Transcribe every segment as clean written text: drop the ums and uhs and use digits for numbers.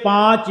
5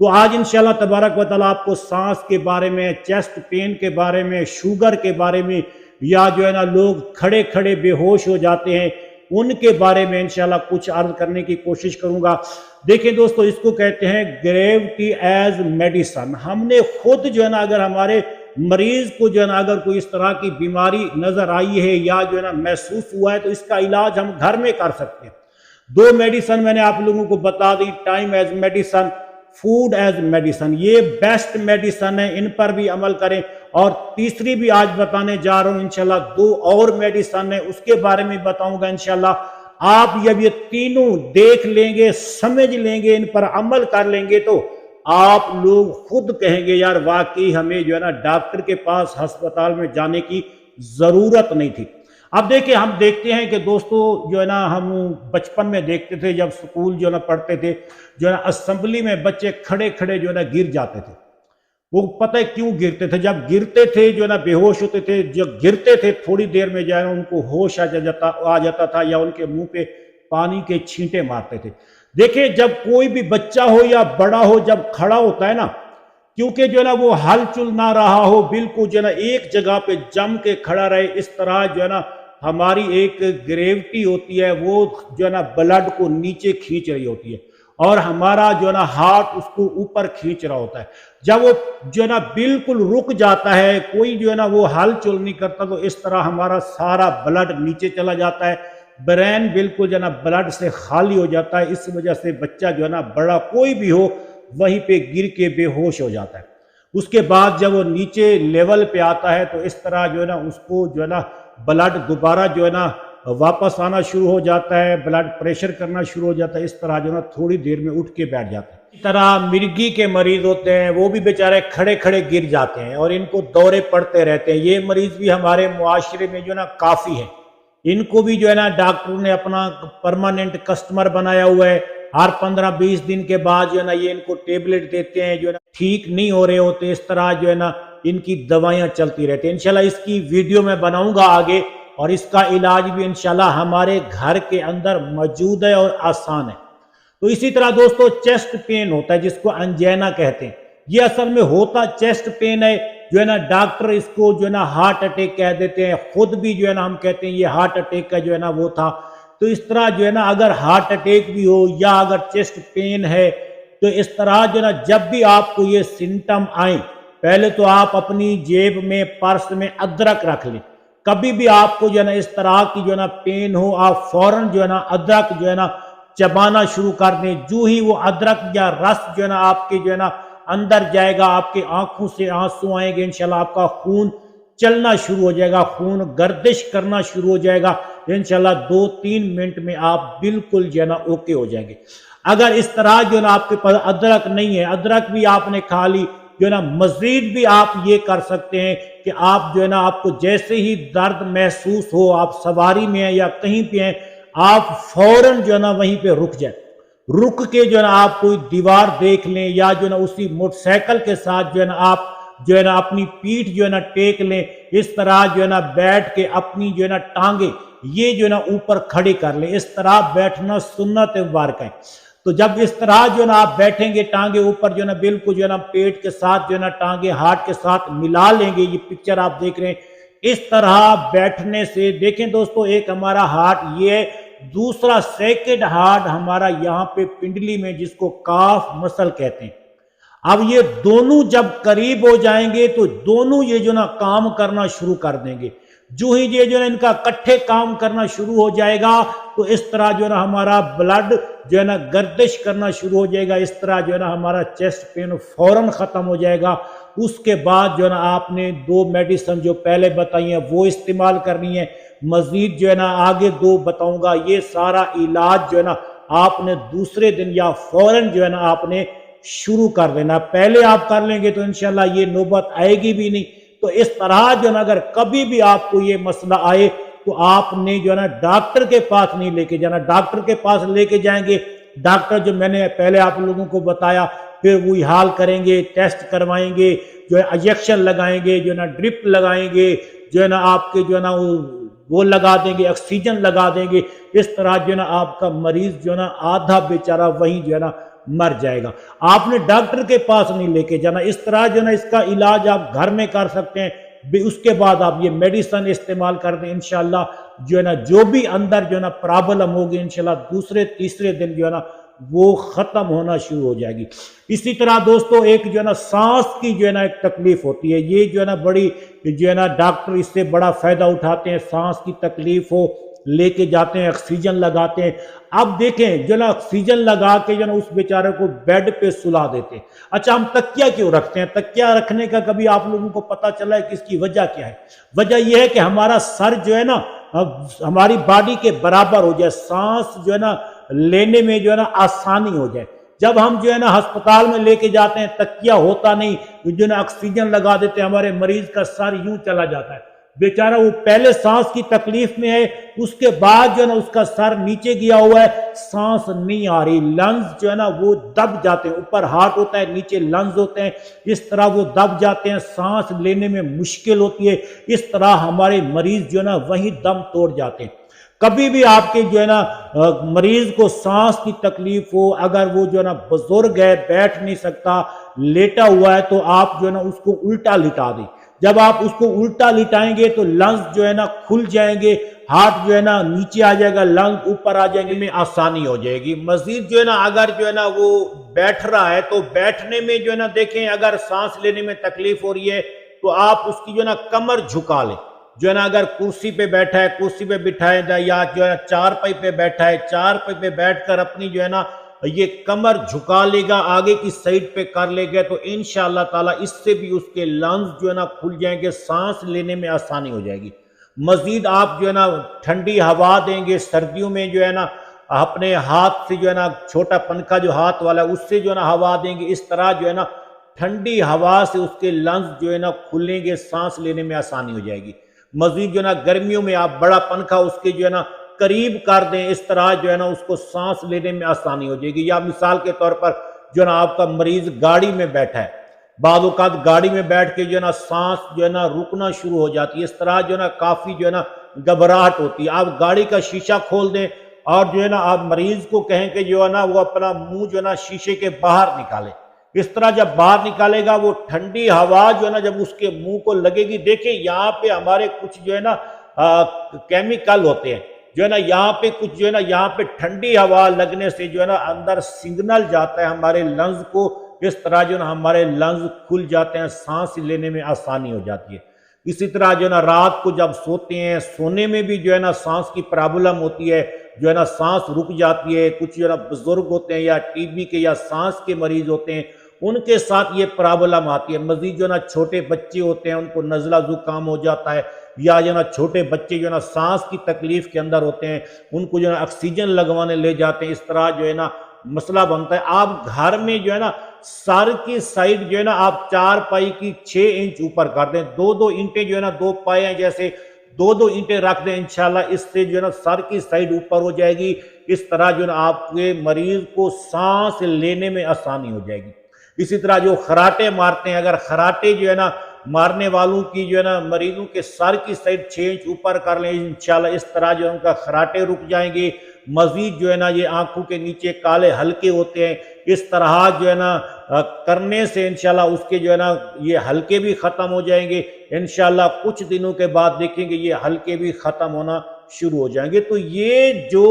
تو آج انشاءاللہ تبارک و تعالیٰ آپ کو سانس کے بارے میں، چیسٹ پین کے بارے میں، شوگر کے بارے میں، یا جو ہے نا لوگ کھڑے کھڑے بے ہوش ہو جاتے ہیں، ان کے بارے میں انشاءاللہ کچھ عرض کرنے کی کوشش کروں گا۔ دیکھیں دوستو، اس کو کہتے ہیں گریوٹی ایز میڈیسن۔ ہم نے خود جو ہے نا اگر ہمارے مریض کو جو ہے نا اگر کوئی اس طرح کی بیماری نظر آئی ہے یا جو ہے نا محسوس ہوا ہے تو اس کا علاج ہم گھر میں کر سکتے ہیں۔ دو میڈیسن میں نے آپ لوگوں کو بتا دی، time as medicine, food as medicine, یہ بیسٹ میڈیسن ہے، ان پر بھی عمل کریں۔ اور تیسری بھی آج بتانے جا رہا ہوں انشاءاللہ، دو اور میڈیسن ہے، اس کے بارے میں بتاؤں گا انشاءاللہ۔ آپ جب یہ تینوں دیکھ لیں گے، سمجھ لیں گے، ان پر عمل کر لیں گے تو آپ لوگ خود کہیں گے یار واقعی ہمیں جو ہے نا ڈاکٹر کے پاس، ہسپتال میں جانے کی ضرورت نہیں تھی۔ اب دیکھیں، ہم دیکھتے ہیں کہ دوستو جو ہے نا ہم بچپن میں دیکھتے تھے، جب سکول جو ہے نا پڑھتے تھے، جو ہے نا اسمبلی میں بچے کھڑے کھڑے جو ہے نا گر جاتے تھے۔ وہ پتہ ہے کیوں گرتے تھے؟ جب گرتے تھے جو ہے نا بے ہوش ہوتے تھے، جب گرتے تھے تھوڑی دیر میں جو ہے نا ان کو ہوش آ جاتا تھا، یا ان کے منہ پہ پانی کے چھینٹے مارتے تھے۔ دیکھیں، جب کوئی بھی بچہ ہو یا بڑا ہو جب کھڑا ہوتا ہے نا، کیونکہ جو ہے نا وہ ہل چل نہ رہا ہو، بالکل جو ہے نا ایک جگہ پہ جم کے کھڑا رہے، اس طرح جو ہے نا ہماری ایک گریوٹی ہوتی ہے، وہ جو ہے نا بلڈ کو نیچے کھینچ رہی ہوتی ہے، اور ہمارا جو ہے نا ہارٹ اس کو اوپر کھینچ رہا ہوتا ہے۔ جب وہ جو ہے نا بالکل رک جاتا ہے، کوئی جو ہے نا وہ ہل چل نہیں کرتا، تو اس طرح ہمارا سارا بلڈ نیچے چلا جاتا ہے، برین بالکل جو ہے نا بلڈ سے خالی ہو جاتا ہے۔ اس وجہ سے بچہ جو ہے نا بڑا کوئی بھی ہو وہیں پہ گر کے بے ہوش ہو جاتا ہے۔ اس کے بعد جب وہ نیچے لیول پہ آتا ہے تو اس طرح جو ہے نا اس کو جو ہے نا بلڈ دوبارہ جو ہے نا واپس آنا شروع ہو جاتا ہے، بلڈ پریشر کرنا شروع ہو جاتا ہے، اس طرح جو ہے نا تھوڑی دیر میں اٹھ کے بیٹھ جاتا ہے۔ اس طرح مرگی کے مریض ہوتے ہیں، وہ بھی بیچارے کھڑے کھڑے گر جاتے ہیں اور ان کو دورے پڑتے رہتے ہیں۔ یہ مریض بھی ہمارے معاشرے میں جو ہے نا کافی ہے، ان کو بھی جو ہے نا ڈاکٹر نے اپنا پرماننٹ کسٹمر بنایا ہوا ہے۔ ہر 15-20 دن کے بعد جو ہے نا یہ ان کو ٹیبلٹ دیتے ہیں، جو ہے نا ٹھیک نہیں ہو رہے ہوتے، اس طرح جو ہے نا ان کی دوائیاں چلتی رہتی ہیں۔ انشاءاللہ اس کی ویڈیو میں بناؤں گا آگے، اور اس کا علاج بھی انشاءاللہ ہمارے گھر کے اندر موجود ہے اور آسان ہے۔ تو اسی طرح دوستو چیسٹ پین ہوتا ہے جس کو انجینا کہتے ہیں، یہ اصل میں ہوتا چیسٹ پین ہے، جو ہے نا ڈاکٹر اس کو جو ہے نا ہارٹ اٹیک کہہ دیتے ہیں، خود بھی جو ہے نا ہم کہتے ہیں یہ ہارٹ اٹیک کا جو ہے نا وہ تھا۔ تو اس طرح جو ہے نا اگر ہارٹ اٹیک بھی ہو یا اگر چیسٹ پین ہے، تو اس طرح جو ہے نا جب بھی آپ کو یہ سمٹم آئیں، پہلے تو آپ اپنی جیب میں، پرس میں ادرک رکھ لیں۔ کبھی بھی آپ کو جو ہے نا اس طرح کی جو ہے نا پین ہو، آپ فوراً جو ہے نا ادرک جو ہے نا چبانا شروع کر دیں۔ جو ہی وہ ادرک یا رس جو ہے نا آپ کے جو ہے نا اندر جائے گا، آپ کے آنکھوں سے آنسو آئیں گے، انشاءاللہ آپ کا خون چلنا شروع ہو جائے گا، خون گردش کرنا شروع ہو جائے گا، انشاءاللہ 2-3 منٹ میں آپ بالکل جو ہے نا اوکے ہو جائیں گے۔ اگر اس طرح جو ہے نا آپ کے پاس ادرک نہیں ہے، ادرک بھی آپ نے کھا لی، جو ہے نا مزید بھی آپ یہ کر سکتے ہیں کہ آپ جو ہے نا آپ کو جیسے ہی درد محسوس ہو، آپ سواری میں ہیں یا کہیں پہ ہیں، آپ فوراً جو ہے نا وہیں پہ رک جائیں، رک کے جو ہے نا آپ کوئی دیوار دیکھ لیں، یا جو ہے نا اسی موٹر سائیکل کے ساتھ جو ہے نا آپ جو ہے نا اپنی پیٹھ جو ہے نا ٹیک لیں، اس طرح جو ہے نا بیٹھ کے اپنی جو ہے نا ٹانگیں یہ جو ہے نا اوپر کھڑی کر لیں۔ اس طرح بیٹھنا سنت مبارک ہے۔ تو جب اس طرح جو ہے نا آپ بیٹھیں گے، ٹانگیں اوپر جو ہے نا بالکل جو ہے نا پیٹ کے ساتھ جو ہے نا ٹانگیں ہارٹ کے ساتھ ملا لیں گے، یہ پکچر آپ دیکھ رہے ہیں۔ اس طرح بیٹھنے سے دیکھیں دوستو، ایک ہمارا ہارٹ یہ ہے، دوسرا سیکنڈ ہارٹ ہمارا یہاں پہ پنڈلی میں، جس کو کاف مسل کہتے ہیں۔ اب یہ دونوں جب قریب ہو جائیں گے تو دونوں یہ جو نا کام کرنا شروع کر دیں گے۔ جو ہی یہ جو ہے ان کا کٹھے کام کرنا شروع ہو جائے گا تو اس طرح جو ہے نا ہمارا بلڈ جو ہے نا گردش کرنا شروع ہو جائے گا، اس طرح جو ہے نا ہمارا چیسٹ پین فوراً ختم ہو جائے گا۔ اس کے بعد جو ہے نا آپ نے 2 میڈیسن جو پہلے بتائی ہیں وہ استعمال کرنی ہے، مزید جو ہے نا آگے 2 بتاؤں گا۔ یہ سارا علاج جو ہے نا آپ نے دوسرے دن یا فوراً جو ہے نا آپ نے شروع کر دینا۔ پہلے آپ کر لیں گے تو انشاءاللہ یہ نوبت آئے گی بھی نہیں۔ تو اس طرح جو ہے نا اگر کبھی بھی آپ کو یہ مسئلہ آئے تو آپ نے جو ہے نا ڈاکٹر کے پاس نہیں لے کے جانا۔ ڈاکٹر کے پاس لے کے جائیں گے، ڈاکٹر جو میں نے پہلے آپ لوگوں کو بتایا، پھر وہی حال کریں گے، ٹیسٹ کروائیں گے، جو ہے انجیکشن لگائیں گے، جو ہے نا ڈرپ لگائیں گے، جو ہے نا آپ کے جو ہے نا وہ لگا دیں گے، آکسیجن لگا دیں گے۔ اس طرح جو ہے نا آپ کا مریض جو ہے نا آدھا بیچارہ وہیں جو ہے نا مر جائے گا۔ آپ نے ڈاکٹر کے پاس نہیں لے کے جانا، اس طرح جو ہے نا اس کا علاج آپ گھر میں کر سکتے ہیں۔ اس کے بعد آپ یہ میڈیسن استعمال کر دیں، انشاءاللہ جو ہے نا جو بھی اندر جو ہے نا پرابلم ہوگی انشاءاللہ دوسرے تیسرے دن جو ہے نا وہ ختم ہونا شروع ہو جائے گی۔ اسی طرح دوستو ایک جو ہے نا سانس کی جو ہے نا ایک تکلیف ہوتی ہے، یہ جو ہے نا بڑی جو ہے نا ڈاکٹر اس سے بڑا فائدہ اٹھاتے ہیں، سانس کی تکلیف ہو لے کے جاتے ہیں، آکسیجن لگاتے ہیں۔ اب دیکھیں جو ہے نا آکسیجن لگا کے جو ہے نا اس بیچارے کو بیڈ پہ سلا دیتے ہیں۔ اچھا ہم تکیہ کیوں رکھتے ہیں؟ تکیہ رکھنے کا کبھی آپ لوگوں کو پتہ چلا ہے کہ اس کی وجہ کیا ہے؟ وجہ یہ ہے کہ ہمارا سر جو ہے نا ہماری باڈی کے برابر ہو جائے، سانس جو ہے نا لینے میں جو ہے نا آسانی ہو جائے۔ جب ہم جو ہے نا ہسپتال میں لے کے جاتے ہیں تکیہ ہوتا نہیں، جو ہے نا آکسیجن لگا دیتے ہیں، ہمارے مریض کا سر یوں چلا جاتا ہے، بیچارہ وہ پہلے سانس کی تکلیف میں ہے، اس کے بعد جو ہے نا اس کا سر نیچے گیا ہوا ہے، سانس نہیں آ رہی، لنگز جو ہے نا وہ دب جاتے ہیں، اوپر ہارٹ ہوتا ہے نیچے لنگز ہوتے ہیں، اس طرح وہ دب جاتے ہیں، سانس لینے میں مشکل ہوتی ہے۔ اس طرح ہمارے مریض جو ہے نا وہیں دم توڑ جاتے ہیں۔ کبھی بھی آپ کے جو ہے نا مریض کو سانس کی تکلیف ہو، اگر وہ جو ہے نا بزرگ ہے، بیٹھ نہیں سکتا، لیٹا ہوا ہے، تو آپ جو ہے نا اس کو الٹا لٹا دیں۔ جب آپ اس کو الٹا لٹائیں گے تو لنگز جو ہے نا کھل جائیں گے، ہارٹ جو ہے نا نیچے آ جائے گا، لنگ اوپر آ جائیں گے، میں آسانی ہو جائے گی۔ مزید جو ہے نا اگر جو ہے نا وہ بیٹھ رہا ہے تو بیٹھنے میں جو ہے نا دیکھیں اگر سانس لینے میں تکلیف ہو رہی ہے تو آپ اس کی جو ہے نا کمر جھکا لیں، جو ہے نا اگر کرسی پہ بیٹھا ہے کرسی پہ بٹھائے جائے، یا جو ہے چارپائی پہ بیٹھا ہے چارپائی پہ بیٹھ کر اپنی جو ہے نا یہ کمر جھکا لے گا، آگے کی سائڈ پہ کر لے گا، تو انشاءاللہ تعالی اس سے بھی اس کے لنگز جو ہے نا کھل جائیں گے، سانس لینے میں آسانی ہو جائے گی۔ مزید آپ جو ہے نا ٹھنڈی ہوا دیں گے، سردیوں میں جو ہے نا اپنے ہاتھ سے جو ہے نا چھوٹا پنکھا جو ہاتھ والا ہے اس سے جو ہے نا ہوا دیں گے، اس طرح جو ہے نا ٹھنڈی ہوا سے اس کے لنگز جو ہے نا کھلیں گے، سانس لینے میں آسانی ہو جائے گی۔ مزید جو ہے نا گرمیوں میں آپ بڑا پنکھا اس کے جو ہے نا قریب کر دیں، اس طرح جو ہے نا اس کو سانس لینے میں آسانی ہو جائے گی۔ یا مثال کے طور پر جو ہے نا آپ کا مریض گاڑی میں بیٹھا ہے، بعض اوقات گاڑی میں بیٹھ کے جو ہے نا سانس جو ہے نا رکنا شروع ہو جاتی ہے، اس طرح جو ہے نا کافی جو ہے نا گھبراہٹ ہوتی ہے، آپ گاڑی کا شیشہ کھول دیں اور جو ہے نا آپ مریض کو کہیں کہ جو ہے نا وہ اپنا منہ جو ہے نا شیشے کے باہر نکالے۔ اس طرح جب باہر نکالے گا وہ ٹھنڈی ہوا جو ہے نا جب اس کے منہ کو لگے گی، دیکھیں یہاں پہ ہمارے کچھ جو ہے نا کیمیکل ہوتے ہیں، جو ہے نا یہاں پہ کچھ جو ہے نا یہاں پہ ٹھنڈی ہوا لگنے سے جو ہے نا اندر سگنل جاتا ہے ہمارے لنگز کو، اس طرح جو ہے نا ہمارے لنگز کھل جاتے ہیں، سانس لینے میں آسانی ہو جاتی ہے۔ اسی طرح جو ہے نا رات کو جب سوتے ہیں، سونے میں بھی جو ہے نا سانس کی پرابلم ہوتی ہے، جو ہے نا سانس رک جاتی ہے، کچھ جو ہے نا بزرگ ہوتے ہیں یا ٹی بی کے یا سانس کے مریض ہوتے ہیں، ان کے ساتھ یہ پرابلم آتی ہے۔ مزید جو ہے نا چھوٹے بچے ہوتے ہیں، ان کو نزلہ زکام ہو جاتا ہے، یا جو ہے نا چھوٹے بچے جو ہے نا سانس کی تکلیف کے اندر ہوتے ہیں، ان کو جو ہے نا آکسیجن لگوانے لے جاتے ہیں، اس طرح جو ہے نا مسئلہ بنتا ہے۔ آپ گھر میں جو ہے نا سر کی سائڈ جو ہے نا آپ چار پائی کی 6 انچ اوپر کر دیں، 2 اینٹیں جو ہے نا 2 پائے ہیں جیسے 2 اینٹیں رکھ دیں، انشاءاللہ اس سے جو ہے نا سر کی سائڈ اوپر ہو جائے گی۔ اس طرح جو ہے نا آپ کے مریض کو سانس لینے میں آسانی ہو جائے گی۔ اسی طرح جو خراٹے مارتے ہیں، اگر خراٹے جو ہے نا مارنے والوں کی جو ہے نا مریضوں کے سر کی سائڈ 6 انچ اوپر کر لیں، انشاءاللہ اس طرح جو ہے ان کا خراٹے رک جائیں گے۔ مزید جو ہے نا یہ آنکھوں کے نیچے کالے حلقے ہوتے ہیں، اس طرح جو ہے نا کرنے سے انشاءاللہ اس کے جو ہے نا یہ حلقے بھی ختم ہو جائیں گے۔ انشاءاللہ کچھ دنوں کے بعد دیکھیں گے یہ حلقے بھی ختم ہونا شروع ہو جائیں گے۔ تو یہ جو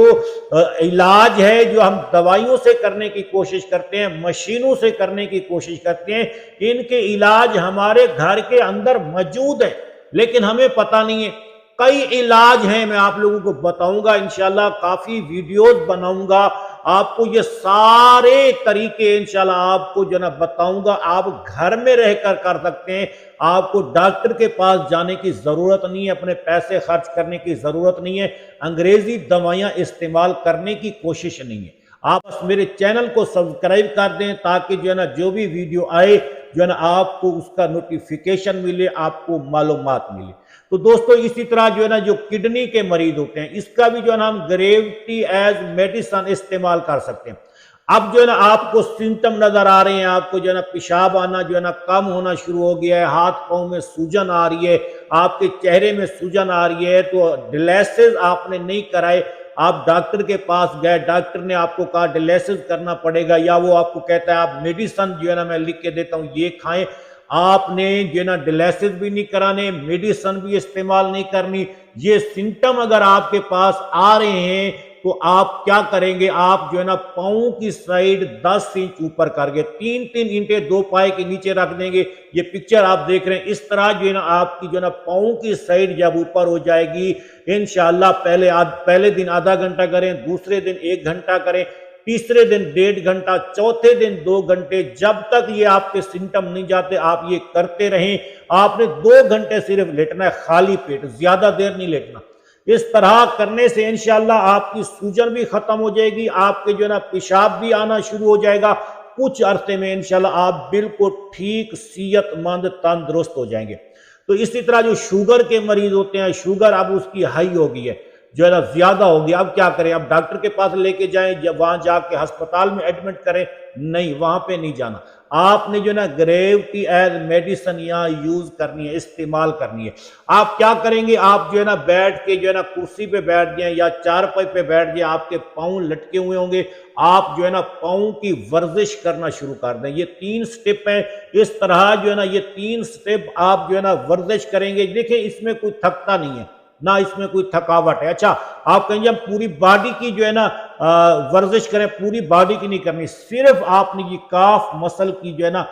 علاج ہے جو ہم دوائیوں سے کرنے کی کوشش کرتے ہیں، مشینوں سے کرنے کی کوشش کرتے ہیں، ان کے علاج ہمارے گھر کے اندر موجود ہیں لیکن ہمیں پتہ نہیں ہے۔ کئی علاج ہیں، میں آپ لوگوں کو بتاؤں گا، انشاءاللہ کافی ویڈیوز بناؤں گا، آپ کو یہ سارے طریقے انشاءاللہ آپ کو جو نا بتاؤں گا، آپ گھر میں رہ کر کر سکتے ہیں، آپ کو ڈاکٹر کے پاس جانے کی ضرورت نہیں ہے، اپنے پیسے خرچ کرنے کی ضرورت نہیں ہے، انگریزی دوائیاں استعمال کرنے کی کوشش نہیں ہے۔ آپ بس میرے چینل کو سبسکرائب کر دیں تاکہ جو ہے نا جو بھی ویڈیو آئے جو ہے نا آپ کو اس کا نوٹیفیکیشن ملے، آپ کو معلومات ملے۔ تو دوستو اسی طرح جو ہے نا جو کڈنی کے مریض ہوتے ہیں، اس کا بھی جو ہے نا ہم گریوٹی ایز میڈیسن استعمال کر سکتے ہیں۔ اب جو ہے نا آپ کو سمٹم نظر آ رہے ہیں، آپ کو جو ہے نا پیشاب آنا جو ہے نا کم ہونا شروع ہو گیا ہے، ہاتھ پاؤں میں سوجن آ رہی ہے، آپ کے چہرے میں سوجن آ رہی ہے، تو ڈیلیسز آپ نے نہیں کرائے، آپ ڈاکٹر کے پاس گئے، ڈاکٹر نے آپ کو کہا ڈیلیسس کرنا پڑے گا، یا وہ آپ کو کہتا ہے آپ میڈیسن جو ہے نا میں لکھ کے دیتا ہوں یہ کھائیں، آپ نے جو ہے نا ڈیلیسس بھی نہیں کرانے، میڈیسن بھی استعمال نہیں کرنی۔ یہ سمٹم اگر آپ کے پاس آ رہے ہیں تو آپ کیا کریں گے، آپ جو ہے نا پاؤں کی سائیڈ 10 انچ اوپر کر گے، 3 اینٹیں 2 پائے کے نیچے رکھ دیں گے۔ یہ پکچر آپ دیکھ رہے ہیں، اس طرح جو ہے نا آپ کی جو ہے نا پاؤں کی سائیڈ جب اوپر ہو جائے گی، انشاءاللہ پہلے دن آدھا گھنٹہ کریں، دوسرے دن 1 گھنٹہ کریں، تیسرے دن 1.5 گھنٹہ، چوتھے دن 2 گھنٹے، جب تک یہ آپ کے سمٹم نہیں جاتے آپ یہ کرتے رہیں۔ آپ نے 2 گھنٹے صرف لیٹنا ہے خالی پیٹ، زیادہ دیر نہیں لیٹنا۔ اس طرح کرنے سے انشاءاللہ آپ کی سوجن بھی ختم ہو جائے گی، آپ کے جو ہے نا پیشاب بھی آنا شروع ہو جائے گا، کچھ عرصے میں انشاءاللہ آپ بالکل ٹھیک، صحت مند، تندرست ہو جائیں گے۔ تو اسی طرح جو شوگر کے مریض ہوتے ہیں، شوگر اب اس کی ہائی ہو گئی ہے، جو ہے نا زیادہ ہوگی، اب کیا کریں، اب ڈاکٹر کے پاس لے کے جائیں، جب وہاں جا کے ہسپتال میں ایڈمٹ کریں؟ نہیں، وہاں پہ نہیں جانا۔ آپ نے جو ہے نا گریوٹی ایز میڈیسن یہاں یوز کرنی ہے، استعمال کرنی ہے۔ آپ کیا کریں گے، آپ جو ہے نا بیٹھ کے جو ہے نا کرسی پہ بیٹھ جائیں یا چارپائی پہ بیٹھ جائیں، آپ کے پاؤں لٹکے ہوئے ہوں گے، آپ جو ہے نا پاؤں کی ورزش کرنا شروع کر دیں۔ یہ 3 سٹیپ ہیں، اس طرح جو ہے نا یہ 3 سٹیپ آپ جو ہے نا ورزش کریں گے، دیکھیں اس میں کوئی تھکتا نہیں ہے، نہ اس میں کوئی تھکاوٹ ہے۔ اچھا، آپ کہیں گے ہم پوری باڈی کی جو ہے نا ورزش کریں، پوری باڈی کی نہیں کرنی، صرف آپ نے یہ کاف مسل کی جو ہے نا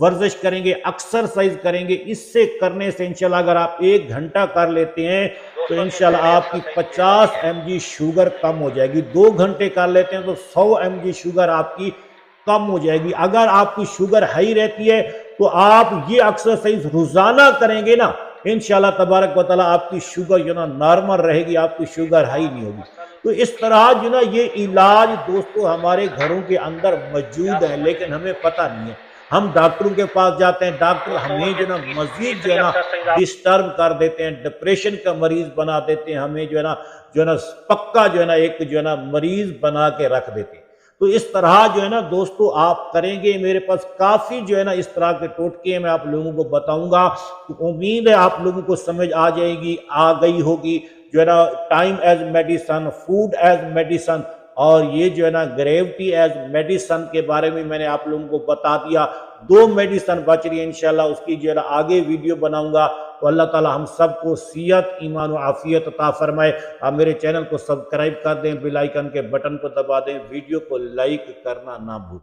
ورزش کریں گے، ایکسرسائز کریں گے۔ اس سے کرنے سے انشاءاللہ اگر آپ 1 گھنٹہ کر لیتے ہیں تو انشاءاللہ آپ کی 50 mg شوگر کم ہو جائے گی، 2 گھنٹے کر لیتے ہیں تو 100 mg شوگر آپ کی کم ہو جائے گی۔ اگر آپ کی شوگر ہائی رہتی ہے تو آپ یہ ایکسرسائز روزانہ کریں گے نا، انشاءاللہ تبارک و تعالیٰ آپ کی شوگر جو نا نارمل رہے گی، آپ کی شوگر ہائی نہیں ہوگی۔ تو اس طرح جو نا یہ علاج دوستو ہمارے گھروں کے اندر موجود ہے، لیکن ہمیں پتہ نہیں ہے۔ ہم ڈاکٹروں کے پاس جاتے ہیں، ڈاکٹر ہمیں جو نا مزید جو ہے نا ڈسٹرب کر دیتے ہیں، ڈپریشن کا مریض بنا دیتے ہیں، ہمیں جو ہے نا پکا جو ہے نا ایک جو ہے نا مریض بنا کے رکھ دیتے ہیں۔ تو اس طرح جو ہے نا دوستو آپ کریں گے، میرے پاس کافی جو ہے نا اس طرح کے ٹوٹکے میں آپ لوگوں کو بتاؤں گا، امید ہے آپ لوگوں کو سمجھ آ جائے گی، آ گئی ہوگی، جو ہے نا time as medicine, food as medicine, اور یہ جو ہے نا گریوٹی ایز میڈیسن کے بارے میں نے آپ لوگوں کو بتا دیا۔ 2 میڈیسن بچ رہی ہے، انشاءاللہ اس کی جو ہے نا آگے ویڈیو بناؤں گا۔ تو اللہ تعالی ہم سب کو صحت، ایمان و عافیت عطا فرمائے۔ آپ میرے چینل کو سبسکرائب کر دیں، بیل آئیکن کے بٹن کو دبا دیں، ویڈیو کو لائک کرنا نہ بھولیں۔